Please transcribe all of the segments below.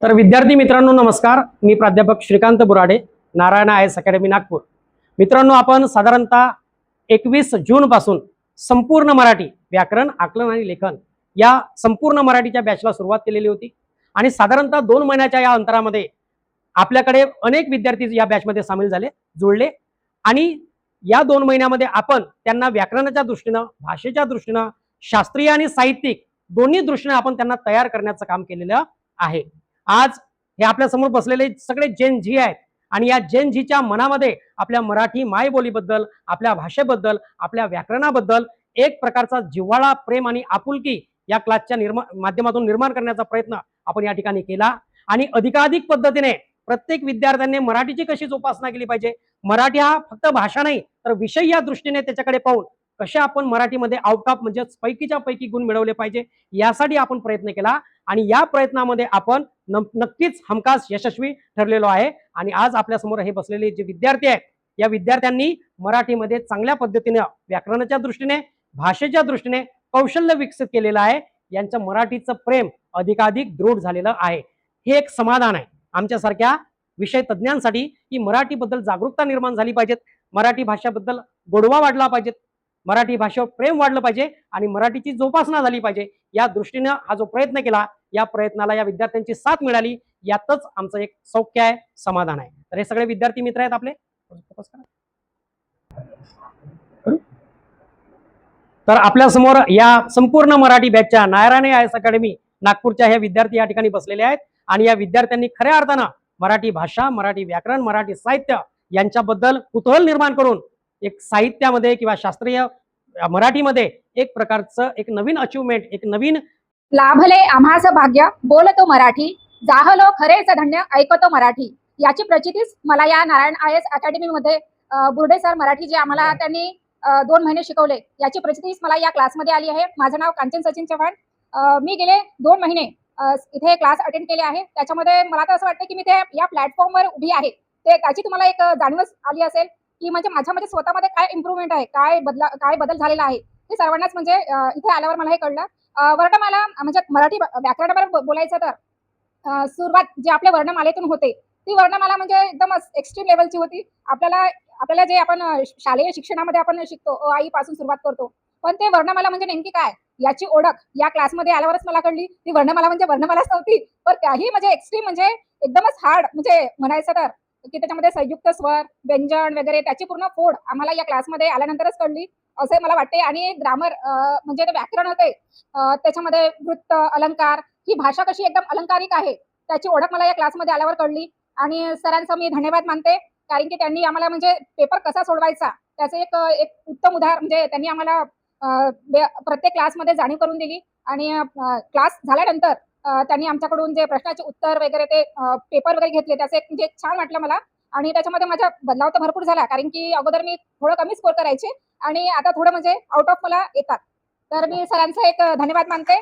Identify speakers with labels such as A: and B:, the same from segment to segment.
A: तर विद्यार्थी मित्रांनो नमस्कार, मी प्राध्यापक श्रीकांत बुराडे, नारायण आयएस अकॅडमी नागपूर। मित्रांनो, आपण साधारणतः 21 जून पासून संपूर्ण मराठी व्याकरण, आकलन आणि लेखन या संपूर्ण मराठीच्या बॅचला सुरुवात केलेली होती आणि साधारणतः 2 महिन्याच्या या अंतरामध्ये आपल्याकडे अनेक विद्यार्थी या बॅचमध्ये सामील झाले, जुळले आणि या 2 महिन्यामध्ये आपण त्यांना व्याकरणाच्या दृष्टीने, भाषेच्या दृष्टीने, शास्त्रीय आणि साहित्यिक दोन्ही दृष्टीने आपण त्यांना तयार करण्याचं काम केलेलं आहे। आज हे आपल्या समोर बसलेले सगळे जेन झी आहेत आणि या जेन झीच्या मनामध्ये आपल्या मराठी मायबोलीबद्दल, आपल्या भाषेबद्दल, आपल्या व्याकरणाबद्दल एक प्रकारचा जिव्हाळा, प्रेम आणि आपुलकी या क्लासच्या माध्यमातून निर्माण करण्याचा प्रयत्न आपण या ठिकाणी केला आणि अधिकाधिक पद्धतीने प्रत्येक विद्यार्थ्यांनी मराठीची कशी जोपासना केली पाहिजे, मराठी हा फक्त भाषा नाही तर विषय या दृष्टीने त्याच्याकडे पाहून कशा आपण मराठीमध्ये आउट ऑफ म्हणजे पैकीच्या पैकी गुण मिळवले पाहिजे यासाठी आपण प्रयत्न केला आणि या प्रयत्नामध्ये आपण नक्कीच हमखास यशस्वी ठरलेलो आहे। आणि आज आपल्या समोर हे बसलेले जे विद्यार्थी आहेत या विद्यार्थ्यांनी मराठीमध्ये चांगल्या पद्धतीने व्याकरणाच्या दृष्टीने, भाषेच्या दृष्टीने कौशल्य विकसित केलेलं आहे। यांचं मराठीचं प्रेम अधिकाधिक दृढ झालेलं आहे। हे एक समाधान आहे आमच्यासारख्या विषय तज्ञांसाठी की मराठीबद्दल जागरूकता निर्माण झाली पाहिजे, मराठी भाषेबद्दल गोडवा वाढला पाहिजे, मराठी भाषेवर प्रेम वाढलं पाहिजे आणि मराठीची जोपासना झाली पाहिजे। या दृष्टीने हा जो प्रयत्न केला, या प्रयत्नाला या विद्यार्थ्यांची साथ मिळाली, यातच आमचं एक सौख्य आहे, समाधान आहे। तर हे सगळे विद्यार्थी मित्र आहेत आपले। तर आपल्या समोर या संपूर्ण मराठी बॅचच्या नारायण आयएस अकॅडमी नागपूरच्या हे विद्यार्थी या ठिकाणी बसलेले आहेत आणि या विद्यार्थ्यांनी खऱ्या अर्थानं मराठी भाषा, मराठी व्याकरण, मराठी साहित्य यांच्याबद्दल कुतूहल निर्माण करून एक साहित्यामध्ये किंवा शास्त्रीय मराठीमध्ये एक प्रकारचं एक नवीन अचीवमेंट, एक नवीन
B: लाभले आम्हास भाग्य बोलतो मराठी, जाहलो खरेच धन्य ऐकतो मराठी। याची प्रचितीच मला या नारायण आयएस अकॅडमी मध्ये बुर्डे सर मराठी जे आम्हाला त्यांनी 2 महिने शिकवले, याची प्रचितीच मला या क्लासमध्ये आली आहे। माझं नाव कांचन सचिन चव्हाण। मी गेले 2 महिने इथे क्लास अटेंड केले आहे। त्याच्यामध्ये मला तर असं वाटतं की मी ते या प्लॅटफॉर्मवर उभी आहे, ते त्याची तुम्हाला एक जाणीवच आली असेल की म्हणजे माझ्यामध्ये स्वतःमध्ये काय इम्प्रूव्हमेंट आहे, काय बदल झालेला आहे हे सर्वांनाच म्हणजे इथे आल्यावर मला हे कळलं। वर्णमाला म्हणजे मराठी व्याकरणावर बोलायचं तर सुरुवात जे आपल्या वर्णमालेतून होते ती वर्णमाला म्हणजे एकदम एक्स्ट्रीम लेवलची होती। आपल्याला जे आपण शालेय शिक्षणामध्ये आपण शिकतो, अ आई पासून सुरुवात करतो, पण ते वर्णमाला म्हणजे नेमकी काय याची ओळख या क्लासमध्ये आल्यावरच मला कळली। ती वर्णमाला म्हणजे वर्णमालाच नव्हती, पण त्याही म्हणजे एक्स्ट्रीम म्हणजे एकदमच हार्ड म्हणजे म्हणायचं तर की त्याच्यामध्ये संयुक्त स्वर, व्यंजन वगैरे त्याची पूर्ण फोड आम्हाला या क्लासमध्ये आल्यानंतरच कळली असे मला वाटते। आणि ग्रामर म्हणजे ते व्याकरण होते, त्याच्यामध्ये वृत्त, अलंकार, ही भाषा कशी एकदम अलंकारिक आहे त्याची ओळख मला या क्लासमध्ये आल्यावर कळली। आणि सरांचा मी धन्यवाद मानते, कारण की त्यांनी आम्हाला म्हणजे पेपर कसा सोडवायचा त्याचं एक उत्तम उदाहरण म्हणजे त्यांनी आम्हाला प्रत्येक क्लासमध्ये जाणीव करून दिली। आणि क्लास झाल्यानंतर त्यांनी आमच्याकडून जे प्रश्नाचे उत्तर वगैरे ते पेपर वगैरे घेतले, त्याचं एक म्हणजे छान वाटलं मला। आणि त्याच्यामध्ये माझा बदलाव तर भरपूर झाला, कारण की अगोदर मी थोडं कमी स्कोर करायचे आणि आता थोडं म्हणजे आउट ऑफ मला येतात। तर मी सरांचा एक धन्यवाद मानते।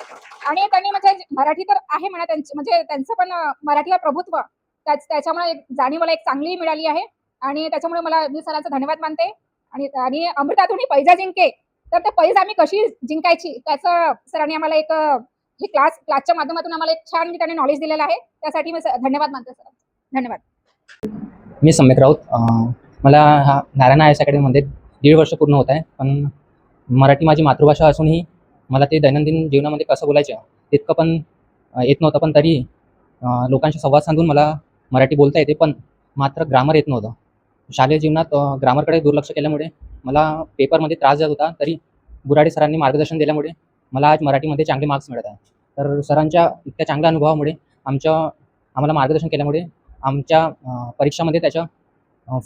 B: आणि त्यांनी म्हणजे मराठी तर आहे म्हणा त्यांची म्हणजे त्यांचं पण मराठीवर प्रभुत्व त्याच्यामुळे जाणीव मला एक चांगली मिळाली आहे आणि त्याच्यामुळे मी सरांचा धन्यवाद मानते। आणि अमृतातून पैजा जिंके, तर ते पैज आम्ही कशी जिंकायची त्याचं सरांनी आम्हाला एक ही क्लासच्या माध्यमातून आम्हाला एक छान त्यांनी नॉलेज दिलेलं आहे, त्यासाठी मी धन्यवाद मानते सरांचा। धन्यवाद।
C: मी सम्यक राऊत। मला हा नारायण आयएस अकॅडमीमध्ये 1.5 वर्ष पूर्ण होत आहे, पण मराठी माझी मातृभाषा असूनही मला ते दैनंदिन जीवनामध्ये कसं बोलायचं तितकं पण येत नव्हतं। पण तरी लोकांशी संवाद साधून मला मराठी बोलता येते, पण मात्र ग्रामर येत नव्हतं। शालेय जीवनात ग्रामरकडे दुर्लक्ष केल्यामुळे मला पेपरमध्ये त्रास जात होता, तरी बुराडे सरांनी मार्गदर्शन दिल्यामुळे मला आज मराठीमध्ये चांगले मार्क्स मिळत आहे। तर सरांच्या इतक्या चांगल्या अनुभवामुळे आम्हाला मार्गदर्शन केल्यामुळे आमच्या परीक्षामध्ये त्याचं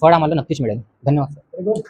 C: फळ आम्हाला नक्कीच मिळेल। धन्यवाद सर।